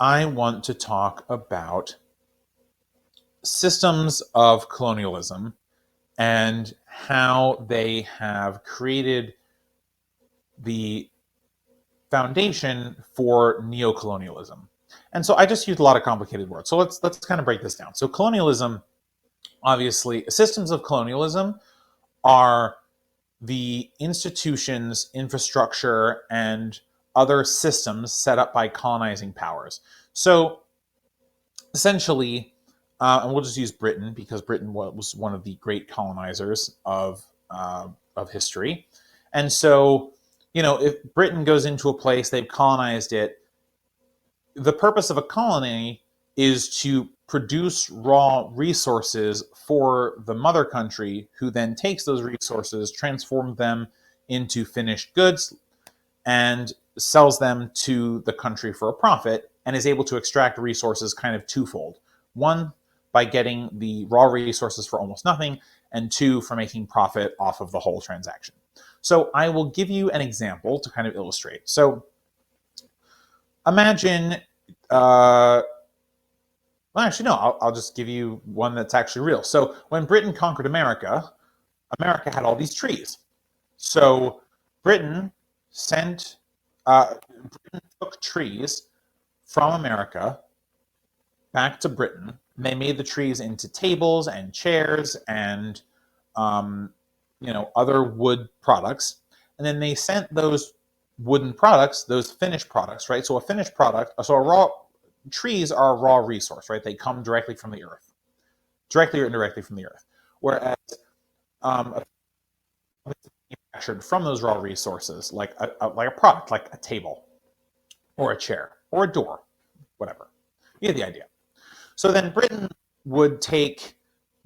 I want to talk about systems of colonialism and how they have created the foundation for neo-colonialism. And so I just used a lot of complicated words. So let's kind of break this down. So colonialism, obviously, systems of colonialism are the institutions, infrastructure, and other systems set up by colonizing powers. So essentially, and we'll just use Britain because Britain was one of the great colonizers of history. And so, if Britain goes into a place, they've colonized it, the purpose of a colony is to produce raw resources for the mother country, who then takes those resources, transforms them into finished goods, and sells them to the country for a profit, and is able to extract resources kind of twofold. One, by getting the raw resources for almost nothing, and two, for making profit off of the whole transaction. So I will give you an example to kind of illustrate. So imagine, well, actually, no, I'll just give you one that's actually real. So when Britain conquered America, America had all these trees. So Britain took trees from America back to Britain. And they made the trees into tables and chairs and other wood products. And then they sent those wooden products, those finished products, right? So a finished product, trees are a raw resource, right? They come directly from the earth, directly or indirectly from the earth. Whereas manufactured from those raw resources, like a product, like a table or a chair or a door, whatever. You get the idea. So then Britain would take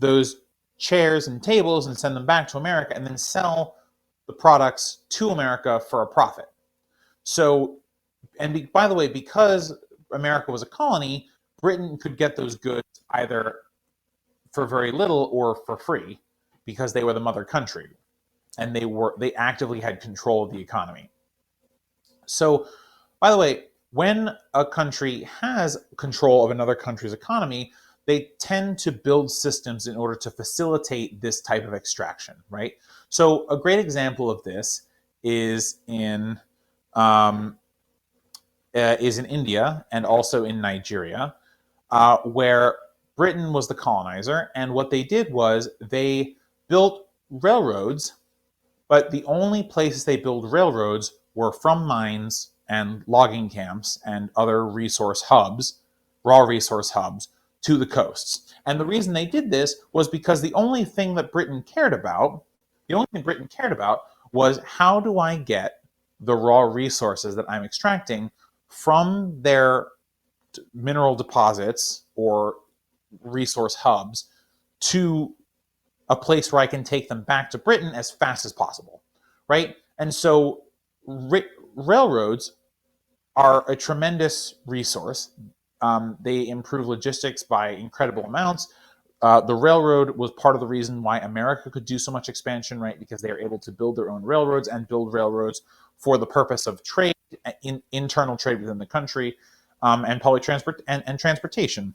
those chairs and tables and send them back to America and then sell the products to America for a profit. So, and by the way, because America was a colony, Britain could get those goods either for very little or for free because they were the mother country and they actively had control of the economy. So, by the way, when a country has control of another country's economy, they tend to build systems in order to facilitate this type of extraction, right? So a great example of this is in India and also in Nigeria, where Britain was the colonizer, and what they did was they built railroads, but the only places they built railroads were from mines and logging camps and other resource hubs, raw resource hubs, to the coasts. And the reason they did this was because the only thing Britain cared about was, how do I get the raw resources that I'm extracting from their mineral deposits or resource hubs to a place where I can take them back to Britain as fast as possible, right? And so railroads are a tremendous resource. They improve logistics by incredible amounts. The railroad was part of the reason why America could do so much expansion, right? Because they are able to build their own railroads and build railroads for the purpose of trade, internal trade within the country, and public transportation.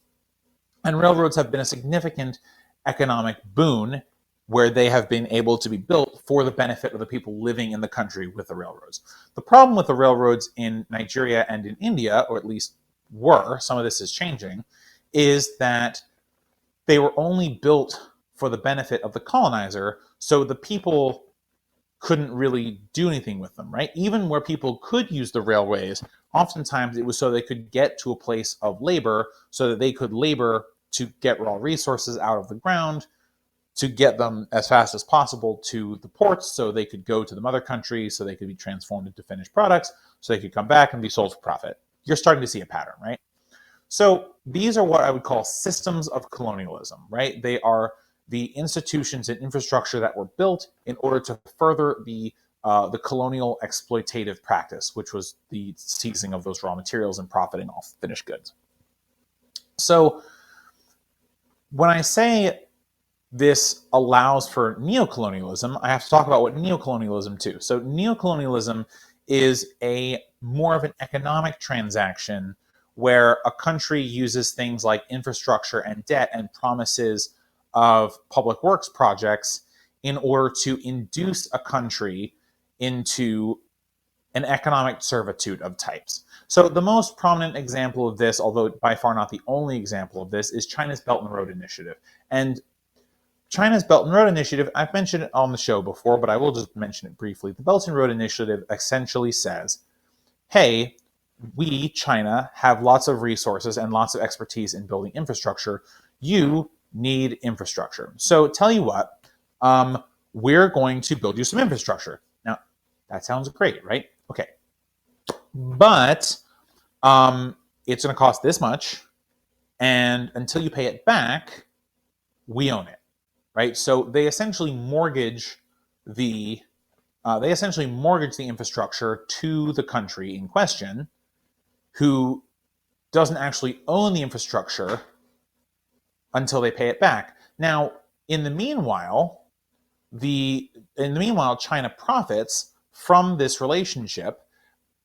And railroads have been a significant economic boon where they have been able to be built for the benefit of the people living in the country with the railroads. The problem with the railroads in Nigeria and in India, or at least some of this is changing, is that they were only built for the benefit of the colonizer, so the people couldn't really do anything with them, right? Even where people could use the railways, oftentimes it was so they could get to a place of labor, so that they could labor to get raw resources out of the ground, to get them as fast as possible to the ports, so they could go to the mother country, so they could be transformed into finished products, so they could come back and be sold for profit. You're starting to see a pattern, right? So these are what I would call systems of colonialism, right? They are the institutions and infrastructure that were built in order to further the colonial exploitative practice, which was the seizing of those raw materials and profiting off finished goods. So when I say this allows for neo-colonialism, I have to talk about what neo-colonialism too. So neo-colonialism is more of an economic transaction where a country uses things like infrastructure and debt and promises of public works projects in order to induce a country into an economic servitude of types. So the most prominent example of this, although by far not the only example of this, is China's Belt and Road Initiative. And China's Belt and Road Initiative, I've mentioned it on the show before, but I will just mention it briefly. The Belt and Road Initiative essentially says, hey, we, China, have lots of resources and lots of expertise in building infrastructure. You need infrastructure. So tell you what, we're going to build you some infrastructure. Now, that sounds great, right? Okay. But it's going to cost this much, and until you pay it back, we own it, right? So they essentially mortgage the infrastructure to the country in question, who doesn't actually own the infrastructure until they pay it back. Now, in the meanwhile, China profits from this relationship,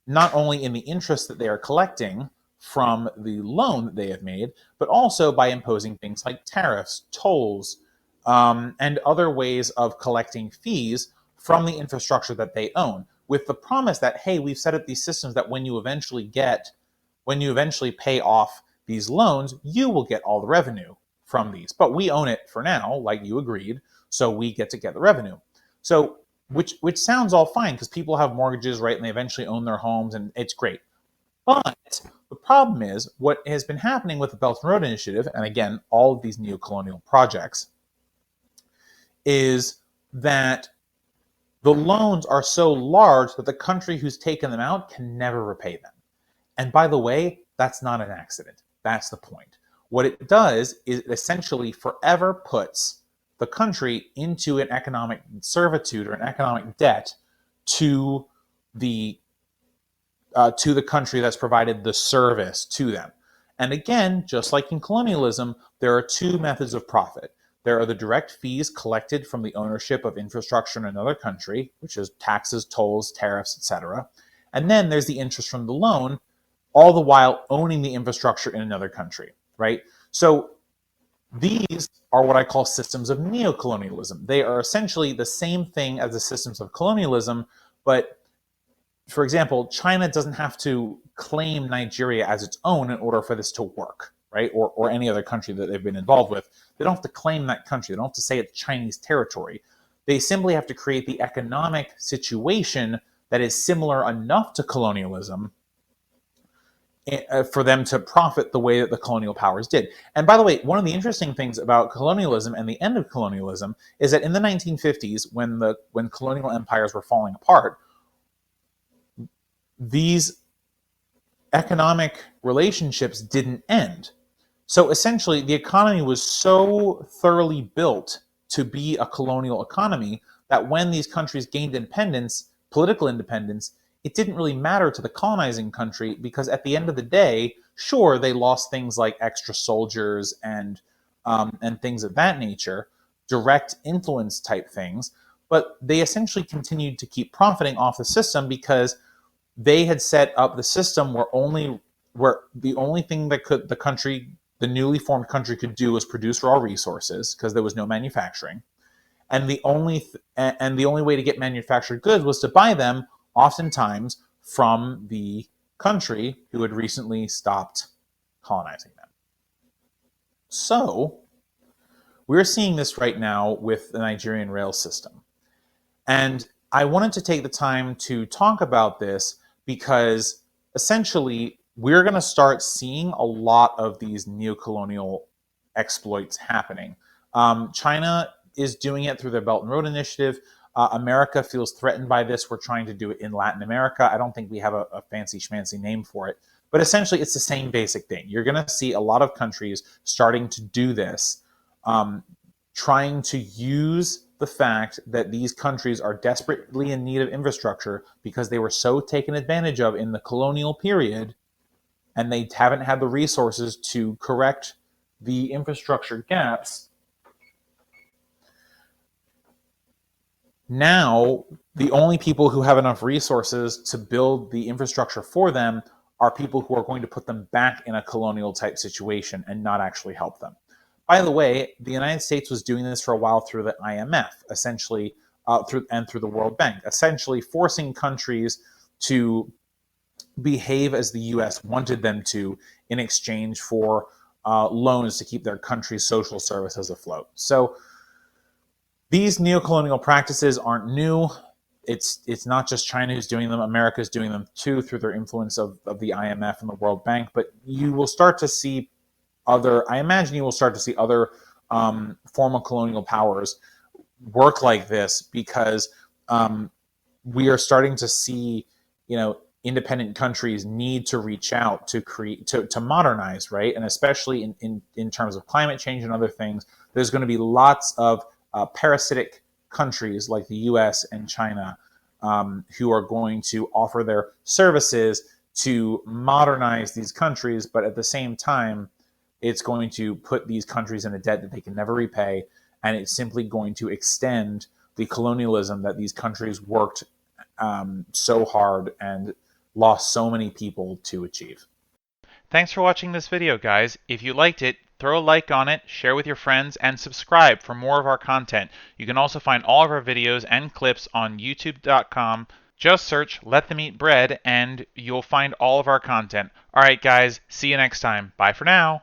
not only in the interest that they are collecting from the loan that they have made, but also by imposing things like tariffs, tolls, and other ways of collecting fees from the infrastructure that they own, with the promise that, hey, we've set up these systems that when you eventually pay off these loans, you will get all the revenue from these. But we own it for now, like you agreed, so we get to get the revenue. So which sounds all fine because people have mortgages, right, and they eventually own their homes, and it's great. But the problem is what has been happening with the Belt and Road Initiative, and again, all of these neo-colonial projects, is that the loans are so large that the country who's taken them out can never repay them. And by the way, that's not an accident. That's the point. What it does is it essentially forever puts the country into an economic servitude or an economic debt to the country that's provided the service to them. And again, just like in colonialism, there are two methods of profit. There are the direct fees collected from the ownership of infrastructure in another country, which is taxes, tolls, tariffs, etc. And then there's the interest from the loan, all the while owning the infrastructure in another country, right? So these are what I call systems of neo-colonialism. They are essentially the same thing as the systems of colonialism, but for example, China doesn't have to claim Nigeria as its own in order for this to work, right? Or any other country that they've been involved with. They don't have to claim that country. They don't have to say it's Chinese territory. They simply have to create the economic situation that is similar enough to colonialism for them to profit the way that the colonial powers did. And by the way, one of the interesting things about colonialism and the end of colonialism is that in the 1950s, when colonial empires were falling apart, these economic relationships didn't end. So essentially, the economy was so thoroughly built to be a colonial economy that when these countries gained independence, political independence, it didn't really matter to the colonizing country because at the end of the day, sure, they lost things like extra soldiers and things of that nature, direct influence type things, but they essentially continued to keep profiting off the system because they had set up the system where the only thing that the newly formed country could do was produce raw resources because there was no manufacturing, and the only way to get manufactured goods was to buy them, oftentimes from the country who had recently stopped colonizing them. So we're seeing this right now with the Nigerian rail system, and I wanted to take the time to talk about this because essentially we're going to start seeing a lot of these neo-colonial exploits happening. China is doing it through their Belt and Road Initiative. America feels threatened by this. We're trying to do it in Latin America. I don't think we have a fancy schmancy name for it, but essentially it's the same basic thing. You're going to see a lot of countries starting to do this, trying to use the fact that these countries are desperately in need of infrastructure because they were so taken advantage of in the colonial period, and they haven't had the resources to correct the infrastructure gaps. Now, the only people who have enough resources to build the infrastructure for them are people who are going to put them back in a colonial type situation and not actually help them. By the way, the United States was doing this for a while through the IMF, essentially, through the World Bank, essentially forcing countries to behave as the U.S. wanted them to in exchange for loans to keep their country's social services afloat. So these neocolonial practices aren't new. It's not just China who's doing them. America's doing them too through their influence of the IMF and the World Bank. But you will start to see I imagine you will start to see other former colonial powers work like this because we are starting to see, independent countries need to reach out to create to modernize, right? And especially in terms of climate change and other things, there's going to be lots of parasitic countries like the US and China who are going to offer their services to modernize these countries, but at the same time, it's going to put these countries in a debt that they can never repay, and it's simply going to extend the colonialism that these countries worked so hard and lost so many people to achieve. Thanks for watching this video, guys. If you liked it, throw a like on it, share with your friends, and subscribe for more of our content. You can also find all of our videos and clips on youtube.com. Just search Let Them Eat Bread and you'll find all of our content. Alright guys, see you next time. Bye for now.